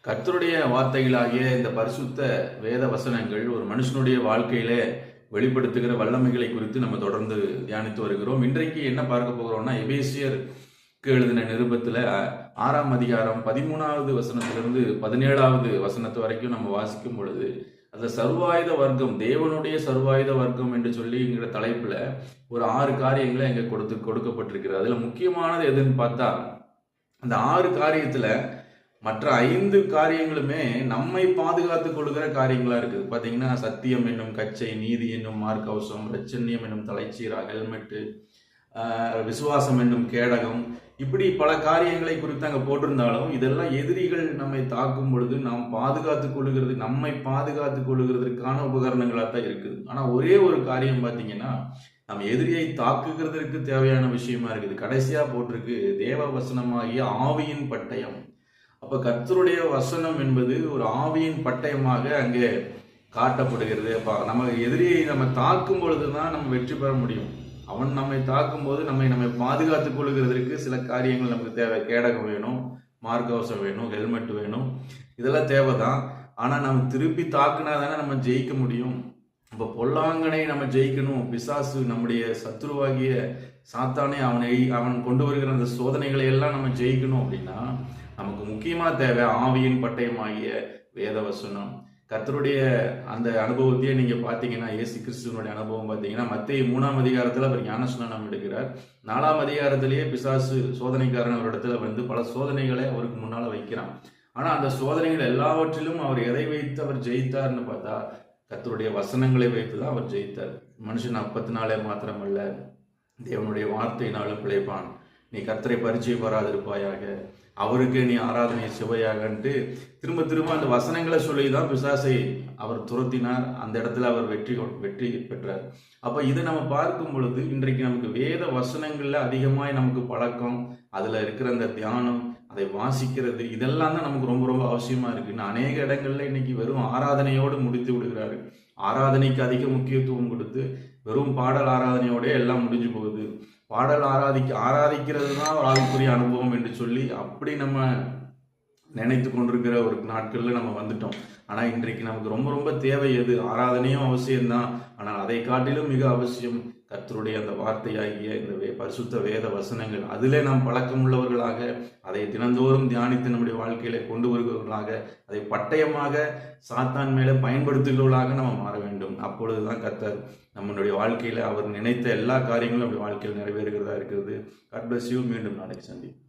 கர்த்தருடைய வார்த்தைகளாகிய இந்த பரிசுத்த வேத வசனங்கள் ஒரு மனுஷனுடைய வாழ்க்கையில வெளிப்படுத்துகிற வல்லமைகளை குறித்து நம்ம தொடர்ந்து தியானித்து வருகிறோம். இன்றைக்கு என்ன பார்க்க போகிறோம்னா, எபேசியருக்கு எழுதின நிருபத்துல 6ஆம் அதிகாரம் 13வது வசனத்திலிருந்து 17வது வசனத்து வரைக்கும் நம்ம வாசிக்கும் பொழுது, அந்த சர்வாயுத வர்க்கம், தேவனுடைய சர்வாயுத வர்க்கம் என்று சொல்லிங்கிற தலைப்புல ஒரு 6 காரியங்களை இங்க கொடுக்கப்பட்டிருக்கிறது. அதுல முக்கியமானது எதுன்னு பார்த்தா, அந்த 6 காரியத்துல மற்ற 5 காரியங்களுமே நம்மை பாதுகாத்துக் கொள்கிற காரியங்களா இருக்குது. பாத்தீங்கன்னா, சத்தியம் என்னும் கச்சை, நீதி என்னும் மார்க்கவசம், இரட்சண்யம் என்னும் தலைச்சீரா, ஹெல்மெட்டு, விசுவாசம் என்னும் கேடகம், இப்படி பல காரியங்களை குறித்து அங்க போட்டிருந்தாலும், இதெல்லாம் எதிரிகள் நம்மை தாக்கும் பொழுது நாம் பாதுகாத்துக் கொள்ளுகிறது, நம்மை பாதுகாத்துக் கொள்ளுகிறதுக்கான உபகரணங்களா தான் இருக்குது. ஆனா ஒரே ஒரு காரியம் பாத்தீங்கன்னா, நம்ம எதிரியை தாக்குகிறதற்கு தேவையான விஷயமா இருக்குது. கடைசியா போட்டிருக்கு, தேவ வசனமாகிய ஆவியின் பட்டயம். அப்ப கர்த்தருடைய வசனம் என்பது ஒரு ஆவியின் பட்டயமாக அங்கே காட்டப்படுகிறது. அப்ப நம்ம எதிரியை நம்ம தாக்கும் பொழுதுதான் நம்ம வெற்றி பெற முடியும். அவன் நம்மை தாக்கும் போது நம்மை பாதுகாத்துக் கொள்கிறதற்கு சில காரியங்கள் நமக்கு தேவை. கேடகம் வேணும், மார்க்கவசம் வேணும், ஹெல்மெட் வேணும், இதெல்லாம் தேவைதான். ஆனா நம்ம திருப்பி தாக்குனா தானே நம்ம ஜெயிக்க முடியும். அப்ப பொல்லாங்கனை நம்ம ஜெயிக்கணும், பிசாசு நம்முடைய சத்துருவாகிய சாத்தானே அவன் கொண்டு வருகிற அந்த சோதனைகளை எல்லாம் நம்ம ஜெயிக்கணும் அப்படின்னா, நமக்கு முக்கியமா தேவை ஆவியின் பட்டயமாகிய வேத வசனம். கர்த்தருடைய அந்த அனுபவத்தையே நீங்க பாத்தீங்கன்னா, இயேசு கிறிஸ்துவனுடைய அனுபவம் பாத்தீங்கன்னா, மத்தேயு 3ஆம் அதிகாரத்துல அவர் ஞானஸ்நானம் எடுக்கிறார். 4ஆம் அதிகாரத்திலேயே பிசாசு சோதனைக்காரன் ஒரு இடத்துல வந்து பல சோதனைகளை அவருக்கு முன்னால வைக்கிறான். ஆனா அந்த சோதனைகள் எல்லாவற்றிலும் அவர் எதை வைத்து அவர் ஜெயித்தார்னு பார்த்தா, கர்த்தருடைய வசனங்களை வைத்துதான் அவர் ஜெயித்தார். மனுஷன் அப்பத்தினாலே மாத்திரமல்ல, தேவனுடைய வார்த்தையினாலும் பிழைப்பான். நீ கர்த்தரை பரிச்சயம் வராதிருப்பாயாக, அவருக்கு நீ ஆராதனை சுவையாகன்ட்டு திரும்ப திரும்ப அந்த வசனங்களை சொல்லிதான் பிசாசை அவர் துரத்தினார். அந்த இடத்துல அவர் வெற்றி பெற்றார். அப்ப இதை நம்ம பார்க்கும் பொழுது, இன்றைக்கு நமக்கு வேத வசனங்கள்ல அதிகமாய் நமக்கு பழக்கம், அதுல இருக்கிற அந்த தியானம், அதை வாசிக்கிறது, இதெல்லாம் தான் நமக்கு ரொம்ப ரொம்ப அவசியமா இருக்கு. அநேக இடங்கள்ல இன்னைக்கு வெறும் ஆராதனையோடு முடித்து விடுகிறாரு. ஆராதனைக்கு அதிக முக்கியத்துவம் கொடுத்து வெறும் பாடல் ஆராதனையோட எல்லாம் முடிஞ்சு போகுது. பாடல் ஆராதிக்கிறது தான் ஒரு ஆவிக்குரிய அனுபவம் என்று சொல்லி அப்படி நம்ம நினைத்து கொண்டிருக்கிற ஒரு நாட்கள்ல நம்ம வந்துட்டோம். ஆனா இன்றைக்கு நமக்கு ரொம்ப ரொம்ப தேவை எது? ஆராதனையும் அவசியம்தான். ஆனால் அதை காட்டிலும் மிக அவசியம் கர்த்தருடைய அந்த வார்த்தையாகிய இந்த பரிசுத்த வேத வசனங்கள். அதிலே நாம் பழக்கம் உள்ளவர்களாக, அதை தினந்தோறும் தியானித்து நம்முடைய வாழ்க்கையில கொண்டு வருகிறவர்களாக, அதை பட்டயமாக சாத்தான் மேல பயன்படுத்துகிறவர்களாக நம்ம மாற வேண்டும். அப்பொழுதுதான் கர்த்தர் நம்மளுடைய வாழ்க்கையில அவர் நினைத்த எல்லா காரியங்களும் நம்முடைய வாழ்க்கையில் நிறைவேறுகிறதா இருக்கிறது. God bless you. மீண்டும் நாளைக்கு சந்திப்போம்.